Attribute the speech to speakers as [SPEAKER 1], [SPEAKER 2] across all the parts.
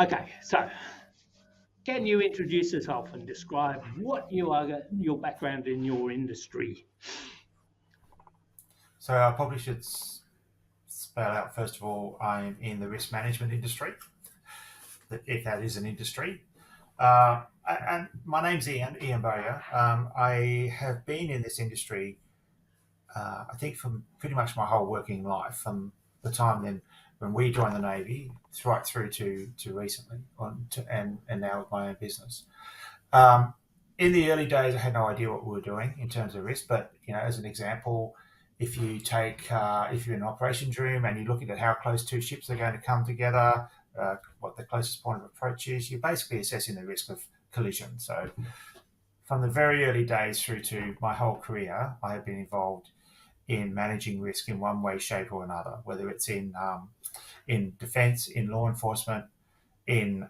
[SPEAKER 1] Okay, so can you introduce yourself and describe what you are, your background in your industry?
[SPEAKER 2] So I probably should spell out first of all, I'm in the risk management industry, if that is an industry. And my name's Ian Bowyer. I have been in this industry, I think, from pretty much my whole working life, from the time then when we joined the Navy, right through to recently, and now with my own business. Um, in the early days, I had no idea what we were doing in terms of risk. But as an example, if you're in an operations room and you're looking at how close two ships are going to come together, what the closest point of approach is, you're basically assessing the risk of collision. So from the very early days through to my whole career, I have been involved in managing risk in one way, shape, or another, whether it's in defence, in law enforcement, in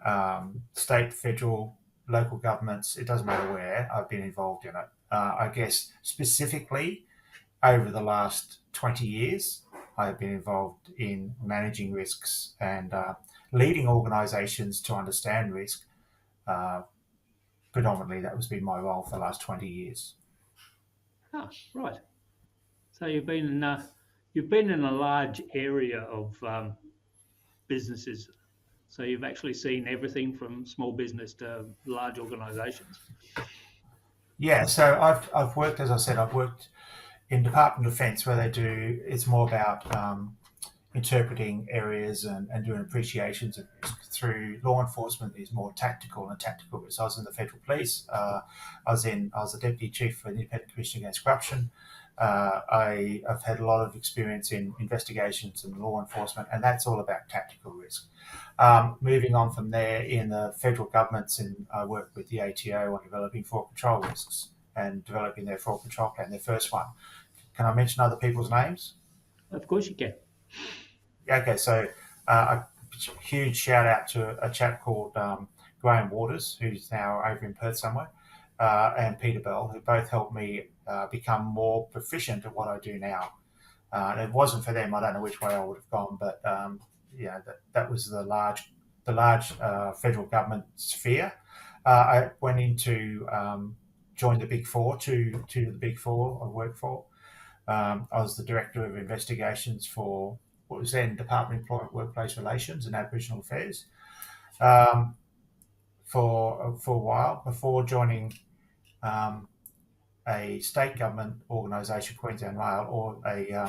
[SPEAKER 2] state, federal, local governments. It doesn't matter where I've been involved in it. I guess specifically over the last 20 years, I have been involved in managing risks and leading organisations to understand risk. Uh, Predominantly, that has been my role for the last 20 years.
[SPEAKER 1] Ah, right. So you've been in a large area of businesses. So you've actually seen everything from small business to large organisations.
[SPEAKER 2] Yeah, so I've worked, as I said, I've worked in Department of Defence where they do, it's more about interpreting areas and doing appreciations of risk. Through law enforcement is more tactical and tactical risk. I was in the federal police. I was the deputy chief for the Independent Commission Against Corruption. I've had a lot of experience in investigations and law enforcement, and that's all about tactical risk. Moving on from there, in the federal governments, and I work with the ATO on developing fraud control risks and developing their fraud control plan, their first one. Can I mention other people's names?
[SPEAKER 1] Of course you can.
[SPEAKER 2] Yeah, okay, so a huge shout out to a chap called Graham Waters, who's now over in Perth somewhere, and Peter Bell, who both helped me become more proficient at what I do now. And it wasn't for them, I don't know which way I would have gone, but yeah, that was the large federal government sphere. I went into joined the Big Four, to the Big Four I worked for. I was the director of investigations for what was then Department of Employment Workplace Relations and Aboriginal Affairs um, for a while before joining um, a state government organisation, Queensland Rail, or a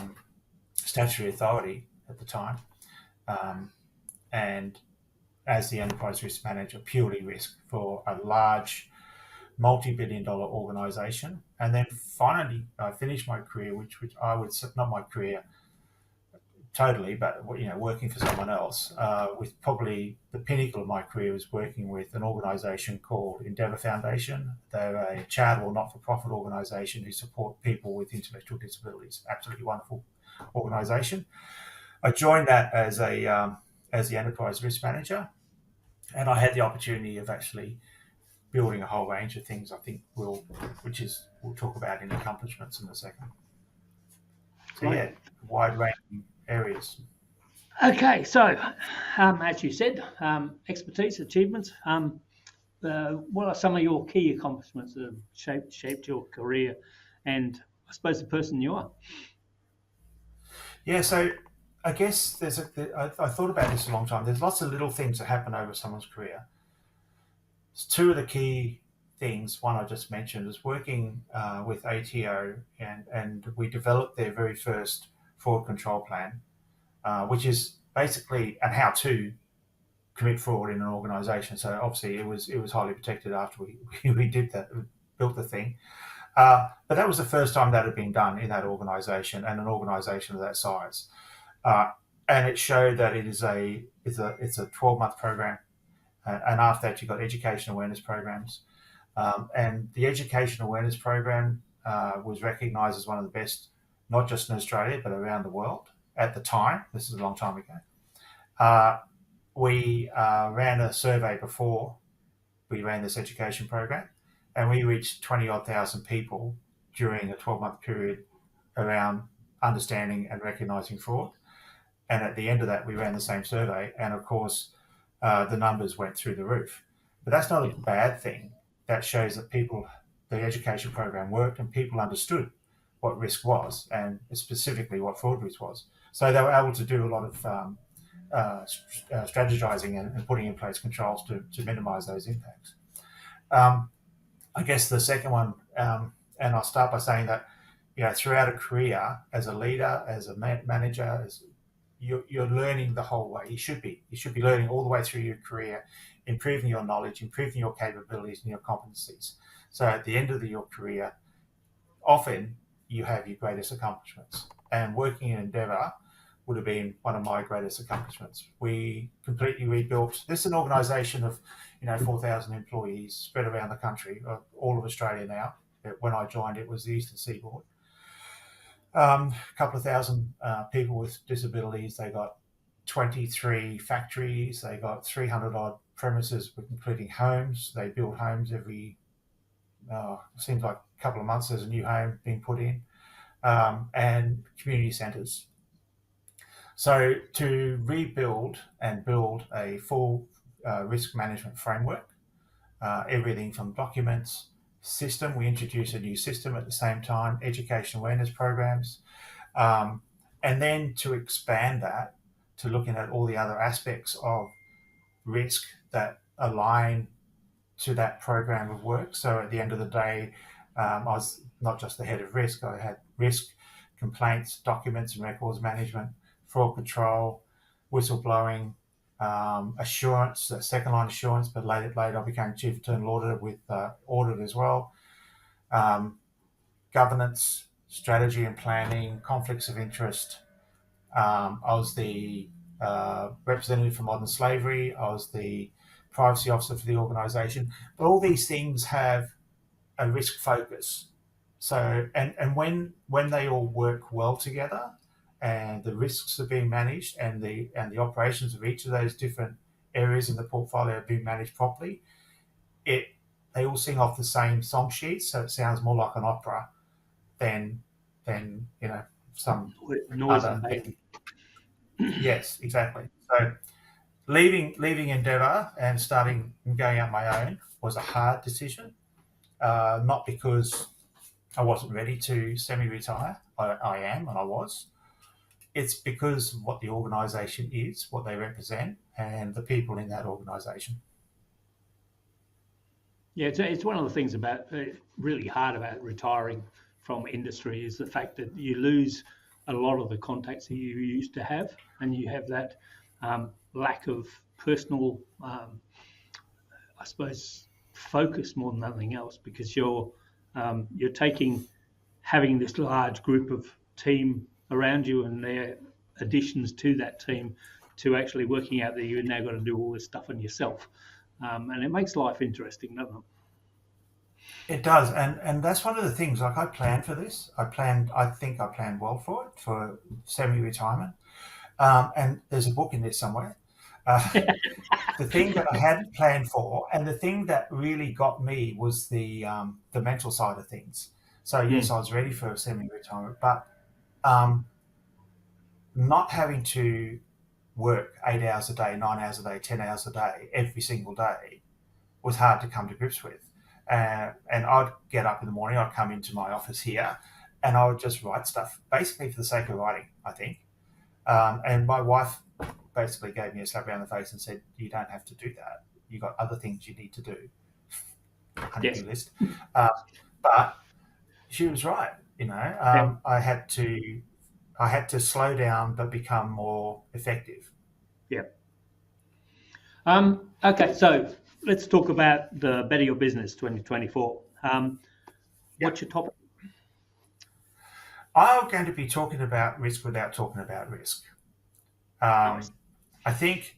[SPEAKER 2] statutory authority at the time, um, and as the enterprise risk manager, purely risk for a large multi-billion-dollar organisation. And then finally, I finished my career, which I would, not my career totally, but working for someone else. With probably the pinnacle of my career was working with an organisation called Endeavour Foundation. They're a charitable, not-for-profit organisation who support people with intellectual disabilities. Absolutely wonderful organisation. I joined that as the enterprise risk manager, and I had the opportunity of actually building a whole range of things. I think we'll talk about in accomplishments in a second. So
[SPEAKER 1] Right.
[SPEAKER 2] yeah, wide ranging areas.
[SPEAKER 1] Okay, so as you said, expertise, achievements. What are some of your key accomplishments that have shaped your career, and I suppose the person you are?
[SPEAKER 2] Yeah, so I guess I thought about this a long time. There's lots of little things that happen over someone's career. Two of the key things, one I just mentioned, is working with ATO, and we developed their very first fraud control plan, which is basically an how to commit fraud in an organisation. So obviously it was highly protected after we did that, built the thing. But that was the first time that had been done in that organisation and an organisation of that size. Uh, and it showed that it's a 12-month program, and after that you've got education awareness programs, and the education awareness program was recognised as one of the best, not just in Australia but around the world at the time. This is a long time ago. Uh, we ran a survey before we ran this education program, and we reached 20 odd thousand people during a 12-month period around understanding and recognising fraud. And at the end of that, we ran the same survey, and of course, the numbers went through the roof. But that's not a
[SPEAKER 1] Yeah.
[SPEAKER 2] bad thing. That shows that the education program worked and people understood what risk was and specifically what fraud risk was. So they were able to do a lot of strategizing and putting in place controls to minimize those impacts. Um, I guess the second one, and I'll start by saying that throughout a career as a leader, as a manager, you're learning the whole way. You should be. You should be learning all the way through your career, improving your knowledge, improving your capabilities and your competencies. So at the end of your career, often you have your greatest accomplishments. And working in Endeavour would have been one of my greatest accomplishments. We completely rebuilt. This is an organisation of 4,000 employees spread around the country, all of Australia now. When I joined, it was the Eastern Seaboard. A couple of thousand people with disabilities. They got 23 factories. They got 300 odd premises, including homes. They build homes every, seems like a couple of months. There's a new home being put in, and community centres. So to rebuild and build a full risk management framework, everything from documents, system. We introduced a new system at the same time, education awareness programs, um, and then to expand that to looking at all the other aspects of risk that align to that program of work. So at the end of the day, I was not just the head of risk. I had risk, complaints, documents and records management, fraud control, whistleblowing, assurance, second line assurance, but later I became chief internal auditor with audit as well, um, governance, strategy and planning, conflicts of interest. I was the representative for modern slavery. I was the privacy officer for the organisation. But all these things have a risk focus. So, and when they all work well together, and the risks are being managed, and the operations of each of those different areas in the portfolio are being managed properly, it they all sing off the same song sheet, so it sounds more like an opera than some
[SPEAKER 1] Noise and
[SPEAKER 2] other
[SPEAKER 1] mayhem.
[SPEAKER 2] thing. Yes, exactly. So leaving Endeavour and starting and going out my own was a hard decision. Not because I wasn't ready to semi-retire. I am, and I was. It's because of what the organisation is, what they represent, and the people in that organisation.
[SPEAKER 1] Yeah, it's one of the things about really hard about retiring from industry is the fact that you lose a lot of the contacts that you used to have, and you have that lack of personal, I suppose, focus more than anything else because you're taking having this large group of team around you and their additions to that team to actually working out that you've now got to do all this stuff on yourself. And it makes life interesting, doesn't it?
[SPEAKER 2] It does, and that's one of the things. Like I planned for this. I think I planned well for it for semi-retirement. And there's a book in there somewhere. Uh, the thing that I hadn't planned for, and the thing that really got me was the mental side of things. So yes,
[SPEAKER 1] Mm.
[SPEAKER 2] I was ready for semi-retirement, but um, not having to work 8 hours a day, 9 hours a day, 10 hours a day, every single day was hard to come to grips with. And I'd get up in the morning, I'd come into my office here, and I would just write stuff, basically for the sake of writing, I think. And my wife basically gave me a slap around the face and said, "You don't have to do that. You've got other things you need to do."
[SPEAKER 1] Yes.
[SPEAKER 2] Honeydew list. Uh, but she was right.
[SPEAKER 1] Yeah.
[SPEAKER 2] I had to slow down but become more effective.
[SPEAKER 1] Yeah. Okay, so let's talk about the Better Your Business 2024. What's
[SPEAKER 2] Yep.
[SPEAKER 1] your topic?
[SPEAKER 2] I'm going to be talking about risk without talking about risk.
[SPEAKER 1] Nice.
[SPEAKER 2] I think,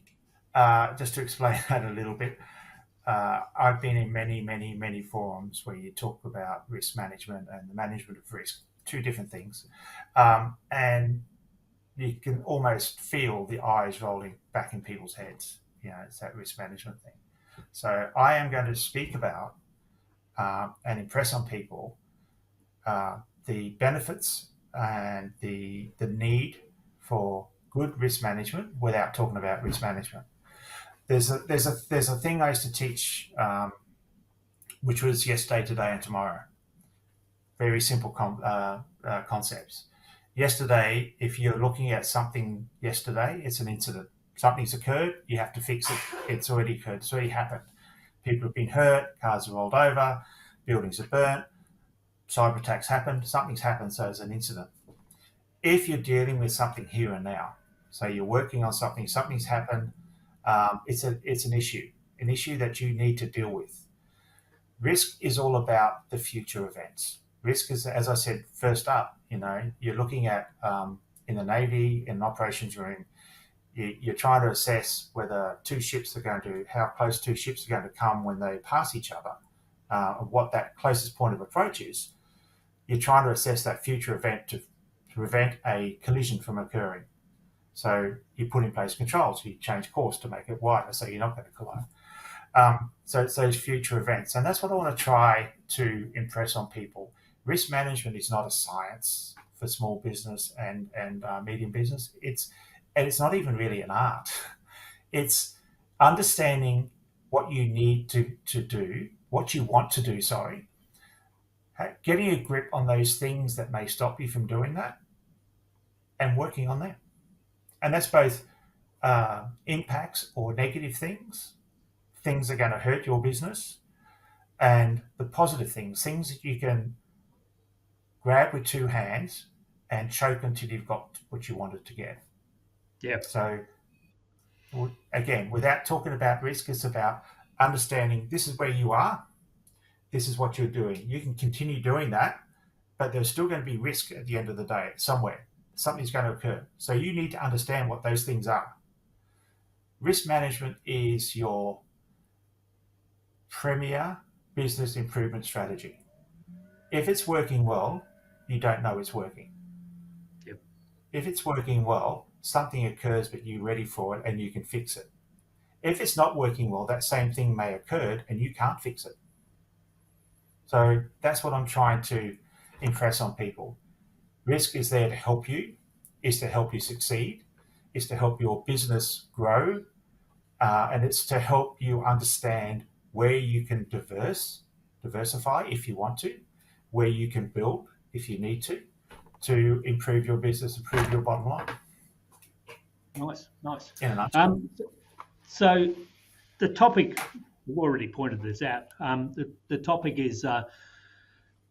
[SPEAKER 2] just to explain that a little bit, I've been in many, many, many forums where you talk about risk management and the management of risk, two different things. And you can almost feel the eyes rolling back in people's heads. It's that risk management thing. So I am going to speak about and impress on people the benefits and the need for good risk management without talking about risk management. There's a thing I used to teach, which was yesterday, today, and tomorrow. Very simple concepts. Yesterday, if you're looking at something yesterday, it's an incident. Something's occurred, you have to fix it. It's already occurred, it's already happened. People have been hurt, cars are rolled over, buildings are burnt, cyber attacks happened, something's happened, so it's an incident. If you're dealing with something here and now, so you're working on something, something's happened, it's an issue that you need to deal with. Risk is all about the future events. Risk is, as I said, first up. You're looking at in the Navy, in an operations room, you're trying to assess whether how close two ships are going to come when they pass each other, and what that closest point of approach is. You're trying to assess that future event to prevent a collision from occurring. So you put in place controls. You change course to make it wider, so you're not going to collide. So it's those future events, and that's what I want to try to impress on people. Risk management is not a science for small business and medium business. It's not even really an art. It's understanding what you need to do, what you want to do. Sorry, getting a grip on those things that may stop you from doing that, and working on them. And that's both impacts or negative things that are going to hurt your business, and the positive things that you can grab with two hands and choke until you've got what you wanted to get.
[SPEAKER 1] Yeah.
[SPEAKER 2] So, again, without talking about risk, it's about understanding this is where you are, this is what you're doing. You can continue doing that, but there's still going to be risk at the end of the day somewhere. Something's going to occur. So you need to understand what those things are. Risk management is your premier business improvement strategy. If it's working well, you don't know it's working.
[SPEAKER 1] Yep.
[SPEAKER 2] If it's working well, something occurs, but you're ready for it and you can fix it. If it's not working well, that same thing may occur and you can't fix it. So that's what I'm trying to impress on people. Risk is there to help you, is to help you succeed, is to help your business grow, and it's to help you understand where you can diversify if you want to, where you can build if you need to improve your business, improve your bottom line.
[SPEAKER 1] Nice.
[SPEAKER 2] In a nutshell.
[SPEAKER 1] So the topic, we've already pointed this out. The topic is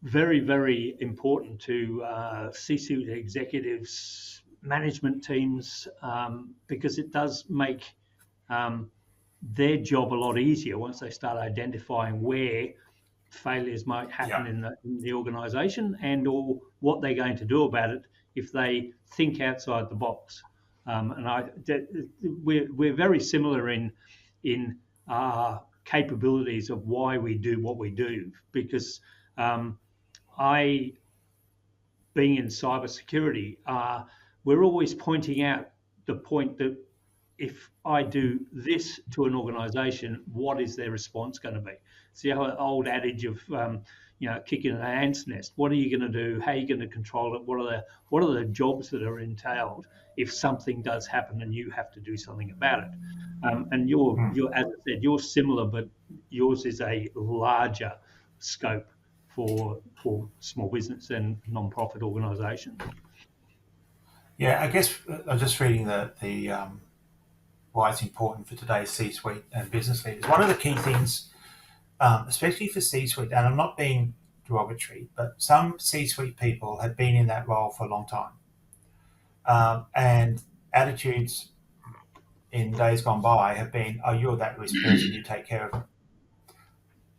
[SPEAKER 1] very, very important to C-suite executives, management teams, because it does make their job a lot easier once they start identifying where failures might happen in the organisation, and or what they're going to do about it if they think outside the box. We're very similar in our capabilities of why we do what we do, because I, being in cybersecurity, we're always pointing out the point that if I do this to an organisation, what is their response going to be? It's the old adage of kicking an ant's nest. What are you going to do? How are you going to control it? What are the jobs that are entailed if something does happen and you have to do something about it? And you're as I said, you're similar, but yours is a larger scope for small business and non-profit organisations.
[SPEAKER 2] Yeah, I guess I'm just reading the why it's important for today's C-suite and business leaders. One of the key things, especially for C-suite, and I'm not being derogatory, but some C-suite people have been in that role for a long time, and attitudes in days gone by have been, "Oh, you're that risk person, you take care of it."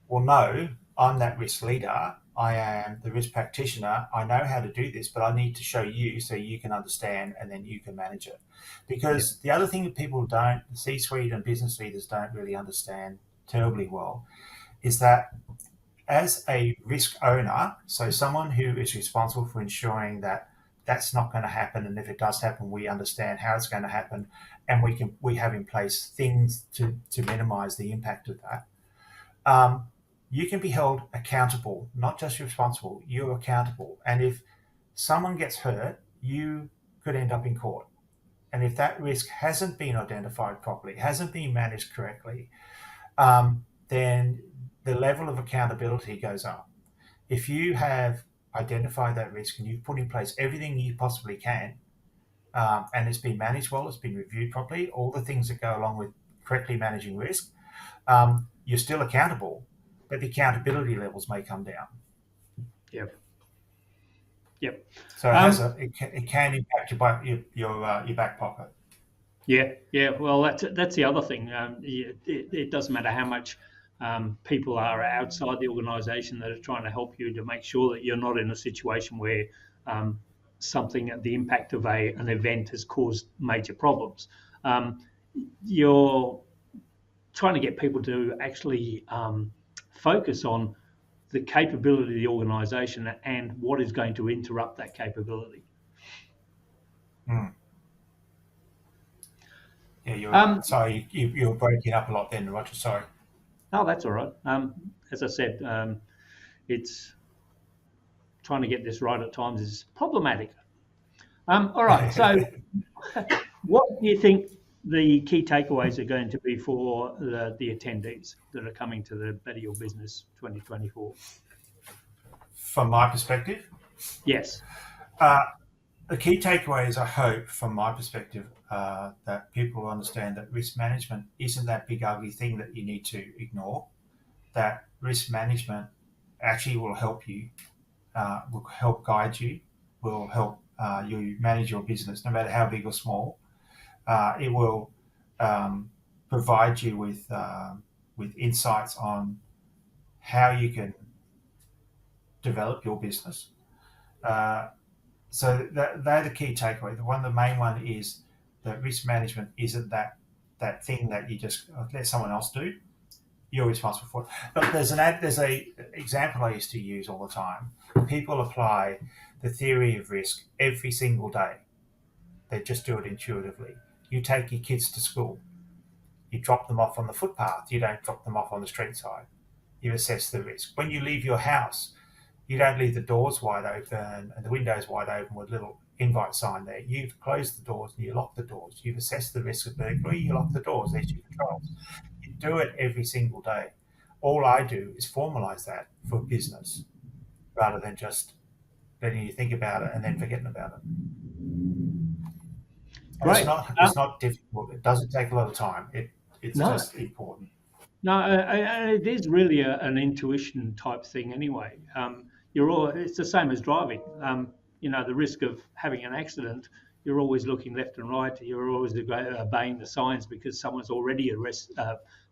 [SPEAKER 2] Well, no, I'm that risk leader. I am the risk practitioner. I know how to do this, but I need to show you so you can understand and then you can manage it. Because the other thing that people don't, the C-suite and business leaders don't really understand terribly well, is that as a risk owner, so someone who is responsible for ensuring that that's not going to happen, and if it does happen, we understand how it's going to happen, and we have in place things to minimize the impact of that. You can be held accountable, not just responsible, you're accountable. And if someone gets hurt, you could end up in court. and if that risk hasn't been identified properly, hasn't been managed correctly, then the level of accountability goes up. If you have identified that risk and you've put in place everything you possibly can, and it's been managed well, it's been reviewed properly, all the things that go along with correctly managing risk, you're still accountable, but the accountability levels may come down.
[SPEAKER 1] Yep. Yep.
[SPEAKER 2] So it has
[SPEAKER 1] Um,
[SPEAKER 2] it can impact your back pocket.
[SPEAKER 1] yeah. Yeah. Well, that's the other thing. It doesn't matter how much people are outside the organisation that are trying to help you to make sure that you're not in a situation where um, something, the impact of an event has caused major problems. Um, you're trying to get people to actually focus on the capability of the organisation and what is going to interrupt that capability.
[SPEAKER 2] Mm. Yeah, you're right.
[SPEAKER 1] Um,
[SPEAKER 2] Sorry, you're breaking up a lot then, Roger. Sorry.
[SPEAKER 1] no, that's all right. As I said, it's trying to get this right at times is problematic. All right. So, what do you think the key takeaways are going to be for the attendees that are coming to the Better Your Business 2024?
[SPEAKER 2] From my perspective,
[SPEAKER 1] Yes.
[SPEAKER 2] uh, the key takeaways, I hope, from my perspective, that people understand that risk management isn't that big ugly thing that you need to ignore. That risk management actually will help guide you, will help you manage your business, no matter how big or small. It will provide you with insights on how you can develop your business. Uh, so they're the key takeaway. The main one is that risk management isn't that thing that you just let someone else do. You're responsible for it. But there's a example I used to use all the time. People apply the theory of risk every single day. They just do it intuitively. You take your kids to school. You drop them off on the footpath. You don't drop them off on the street side. You assess the risk. When you leave your house, you don't leave the doors wide open and the windows wide open with a little invite sign there. You've closed the doors and you lock the doors. You've assessed the risk of burglary. You lock the doors. There's your controls. You do it every single day. All I do is formalize that for business rather than just letting you think about it and then forgetting about it. And
[SPEAKER 1] Great.
[SPEAKER 2] it's not difficult. It doesn't take a lot of time. It's
[SPEAKER 1] No,
[SPEAKER 2] just important.
[SPEAKER 1] no, it is really an intuition type thing anyway. It's the same as driving. The risk of having an accident, you're always looking left and right. You're always obeying the signs because someone's already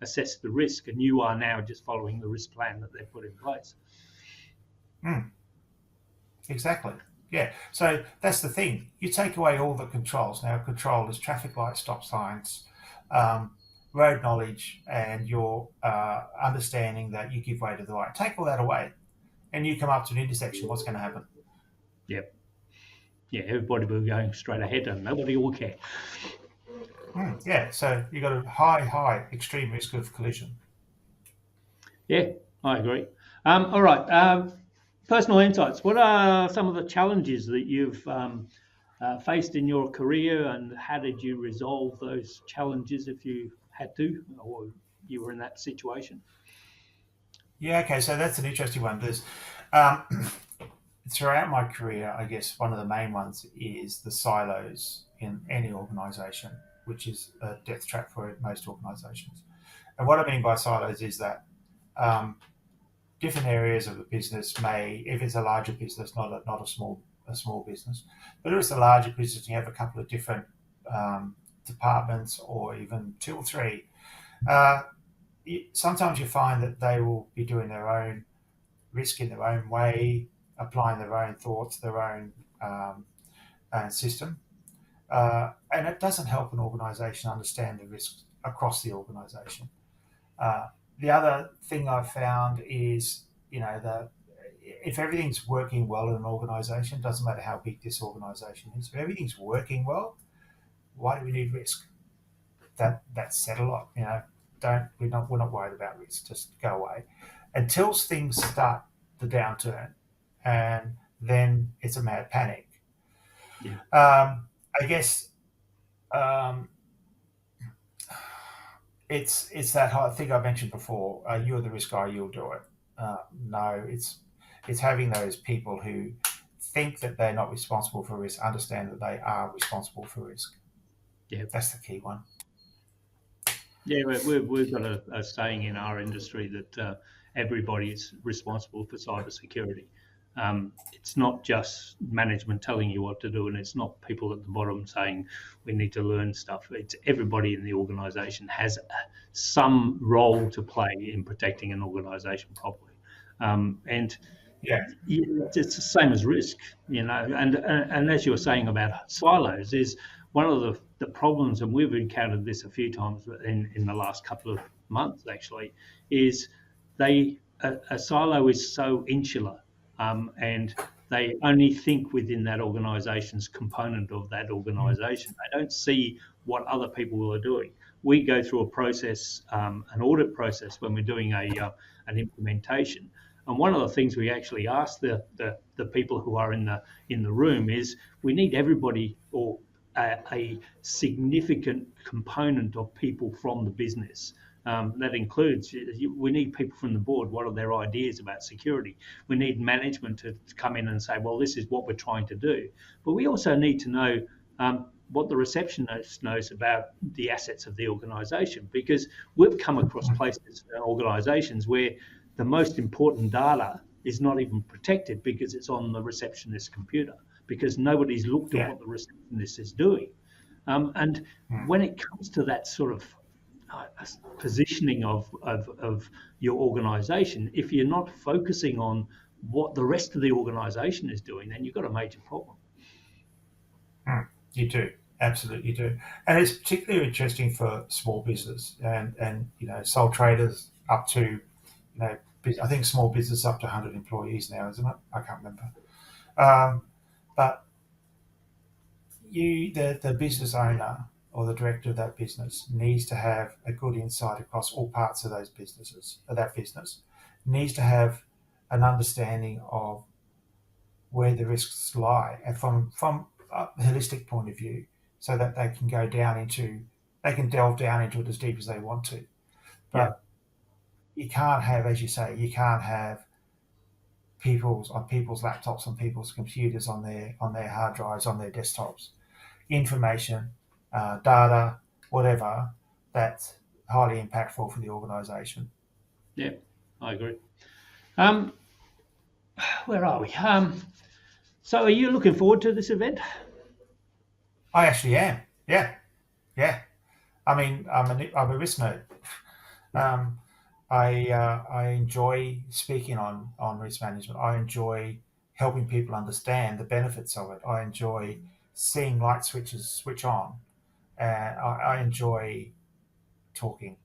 [SPEAKER 1] assessed the risk, and you are now just following the risk plan that they've put in place.
[SPEAKER 2] Mm, exactly. Yeah. So that's the thing. You take away all the controls. Now, control is traffic lights, stop signs, um, road knowledge, and your understanding that you give way to the right. Take all that away, and you come up to an intersection. What's going to happen?
[SPEAKER 1] Yep. Yeah, everybody will be going straight ahead and nobody will care.
[SPEAKER 2] Yeah. So you got a high, extreme risk of collision.
[SPEAKER 1] Yeah, I agree. All right. Personal insights. What are some of the challenges that you've faced in your career, and how did you resolve those challenges if you had to, or you were in that situation?
[SPEAKER 2] Yeah. Okay. So that's an interesting one. There's um, throughout my career, I guess one of the main ones is the silos in any organisation, which is a death trap for most organisations. And what I mean by silos is that um, different areas of the business may, if it's a larger business, not a small business, but if it's a larger business, you have a couple of different departments or even two or three. Uh, Sometimes you find that they will be doing their own risk in their own way, applying their own thoughts, their own system, and it doesn't help an organisation understand the risks across the organisation. Uh, the other thing I've found is, that if everything's working well in an organisation, doesn't matter how big this organisation is, if everything's working well, why do we need risk? That's said a lot. Don't we're not worried about risk. Just go away until things start the downturn, and then it's a mad panic.
[SPEAKER 1] Yeah.
[SPEAKER 2] I guess Um, it's that whole thing I mentioned before. You're the risk guy. You'll do it. No, it's having those people who think that they're not responsible for risk understand that they are responsible for risk.
[SPEAKER 1] Yeah.
[SPEAKER 2] That's the key one.
[SPEAKER 1] Yeah, we've got a saying in our industry that everybody is responsible for cyber security. It's not just management telling you what to do, and it's not people at the bottom saying we need to learn stuff. It's everybody in the organisation has some role to play in protecting an organisation properly. And
[SPEAKER 2] Yeah,
[SPEAKER 1] it's the same as risk, and as you were saying about silos, is one of the problems, and we've encountered this a few times in the last couple of months actually, is a silo is so insular, and they only think within that organisation's component of that
[SPEAKER 2] mm,
[SPEAKER 1] organisation. They don't see what other people are doing. We go through a process, an audit process, when we're doing an implementation. And one of the things we actually ask the people who are in the room is we need everybody, or a significant component of people from the business. That includes, we need people from the board. What are their ideas about security? We need management to come in and say, well, this is what we're trying to do. But we also need to know what the receptionist knows about the assets of the organisation, because we've come across
[SPEAKER 2] mm,
[SPEAKER 1] places, organisations, where the most important data is not even protected because it's on the receptionist's computer, because nobody's looked at
[SPEAKER 2] yeah,
[SPEAKER 1] what the receptionist is doing. And
[SPEAKER 2] mm,
[SPEAKER 1] when it comes to that sort of positioning of your organisation, if you're not focusing on what the rest of the organisation is doing, then you've got a major problem.
[SPEAKER 2] mm. You do. Absolutely do. And it's particularly interesting for small business and sole traders up to I think small business up to 100 employees now, isn't it? I can't remember. Um, but the business owner or the director of that business needs to have a good insight across all parts of those businesses, of that business, needs to have an understanding of where the risks lie, and from a holistic point of view, so that they can delve down into it as deep as they want to.
[SPEAKER 1] Yeah,
[SPEAKER 2] But you can't have, as you say, you can't have people's laptops, on people's computers, on their hard drives, on their desktops, information, data, whatever, that's highly impactful for the organisation.
[SPEAKER 1] yeah, I agree. Um, where are we? So, are you looking forward to this event?
[SPEAKER 2] I actually am. Yeah, yeah. I mean, I'm a risk nerd. Um, I enjoy speaking on risk management. I enjoy helping people understand the benefits of it. I enjoy seeing light switches switch on, and I enjoy talking.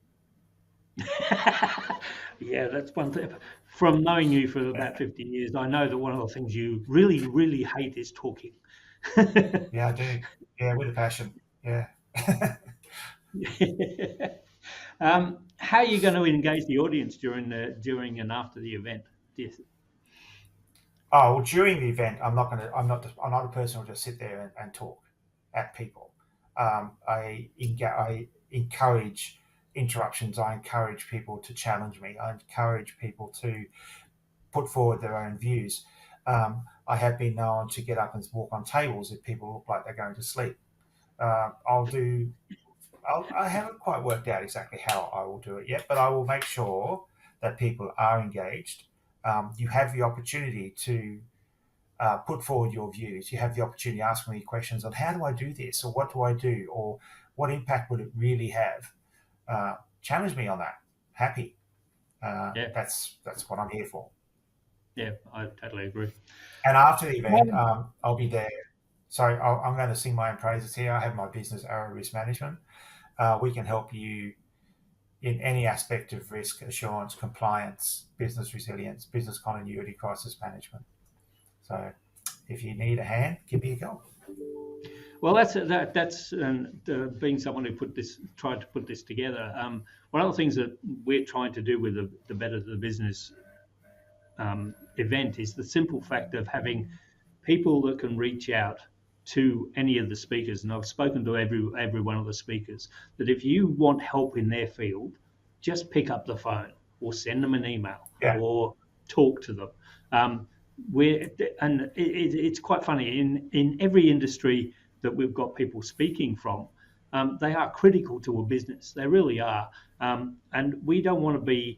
[SPEAKER 1] Yeah, that's one thing. From knowing you for
[SPEAKER 2] Yeah,
[SPEAKER 1] about 15 years, I know that one of the things you really, really hate is talking.
[SPEAKER 2] yeah, I do. Yeah, with a passion. Yeah.
[SPEAKER 1] How are you going to engage the audience during and after the event? Yes.
[SPEAKER 2] Oh well, during the event, I'm not a person who'll just sit there and talk at people. I encourage interruptions. I encourage people to challenge me. I encourage people to put forward their own views. I have been known to get up and walk on tables if people look like they're going to sleep. I'll do. I haven't quite worked out exactly how I will do it yet, but I will make sure that people are engaged. You have the opportunity to put forward your views. You have the opportunity to ask me questions on how do I do this, or what do I do, or what impact would it really have. Challenge me on that. Happy.
[SPEAKER 1] Yeah,
[SPEAKER 2] That's what I'm here for.
[SPEAKER 1] yeah, I totally agree.
[SPEAKER 2] And after the event,
[SPEAKER 1] Um,
[SPEAKER 2] I'll be there. So I'm going to sing my own praises here. I have my business, Arrow Risk Management. We can help you in any aspect of risk assurance, compliance, business resilience, business continuity, crisis management. So if you need a hand, give me a go.
[SPEAKER 1] well, that's being someone who tried to put this together. One of the things that we're trying to do with the Better the Business event is the simple fact of having people that can reach out to any of the speakers, and I've spoken to every one of the speakers, that if you want help in their field, just pick up the phone or send them an email
[SPEAKER 2] Yeah.
[SPEAKER 1] or talk to them. Um, we're, and it's quite funny in every industry that we've got people speaking from. They are critical to a business. They really are, and we don't want to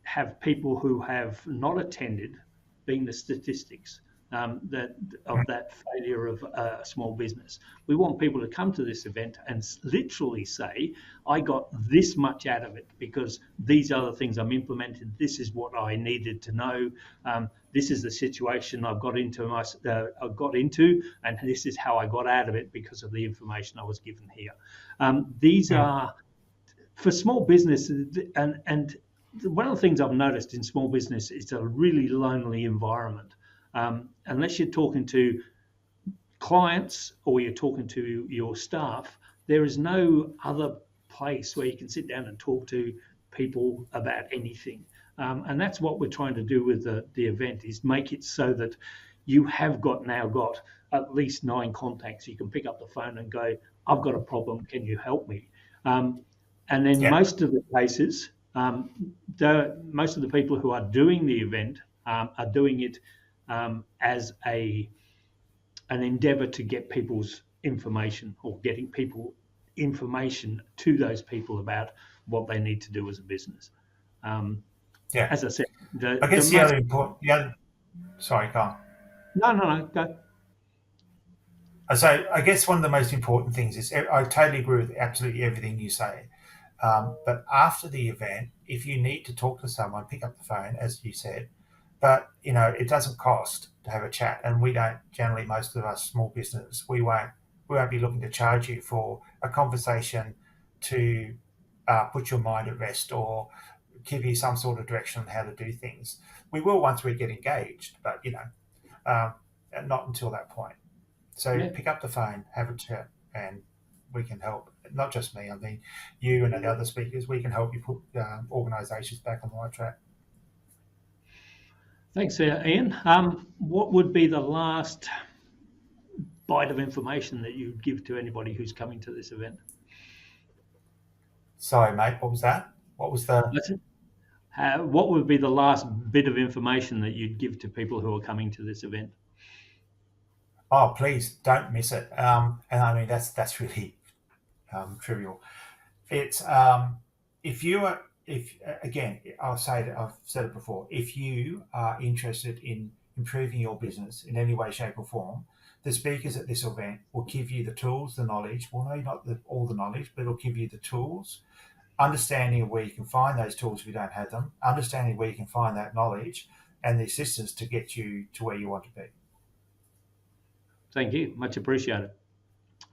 [SPEAKER 1] have people who have not attended being the statistics that of that failure of a small business. We want people to come to this event and literally say, "I got this much out of it because these are the things I'm implementing. This is what I needed to know. This is the situation I've got into, and this is how I got out of it because of the information I was given here." These
[SPEAKER 2] Mm.
[SPEAKER 1] are for small business, and one of the things I've noticed in small business is a really lonely environment. Unless you're talking to clients or you're talking to your staff, there is no other place where you can sit down and talk to people about anything. And that's what we're trying to do with the event, is make it so that you have now got at least 9 contacts. You can pick up the phone and go, "I've got a problem. Can you help me?" Um, and then
[SPEAKER 2] Yeah.
[SPEAKER 1] most of the cases, most of the people who are doing the event are doing it as an endeavour to get people's information, or getting people information to those people about what they need to do as a business. Um,
[SPEAKER 2] Yeah.
[SPEAKER 1] as I said,
[SPEAKER 2] I
[SPEAKER 1] the
[SPEAKER 2] guess
[SPEAKER 1] most
[SPEAKER 2] the other, sorry, Carl.
[SPEAKER 1] no go.
[SPEAKER 2] So I guess one of the most important things is I totally agree with absolutely everything you say. But after the event, if you need to talk to someone, pick up the phone, as you said. But it doesn't cost to have a chat, and we don't generally. Most of us small business, we won't be looking to charge you for a conversation to put your mind at rest or give you some sort of direction on how to do things. We will once we get engaged, but um, not until that point. So
[SPEAKER 1] Yeah,
[SPEAKER 2] pick up the phone, have a chat, and we can help. Not just me. I mean, you and the other speakers. We can help you put organisations back on the right track.
[SPEAKER 1] thanks, Ian. What would be the last bite of information that you'd give to anybody who's coming to this event?
[SPEAKER 2] Sorry, mate. What was that? What was the?
[SPEAKER 1] That's it. What would be the last bit of information that you'd give to people who are coming to this event?
[SPEAKER 2] Oh, please don't miss it. And I mean that's really trivial. It's if you are if again I've said it before. If you are interested in improving your business in any way, shape, or form, the speakers at this event will give you the tools, the knowledge. Well, no, not all the knowledge, but it'll give you the tools, understanding where you can find those tools if you don't have them, understanding where you can find that knowledge, and the assistance to get you to where you want to be.
[SPEAKER 1] Thank you, much appreciated,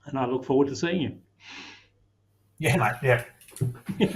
[SPEAKER 1] and I look forward to seeing
[SPEAKER 2] Yeah, mate. Yeah.
[SPEAKER 1] you.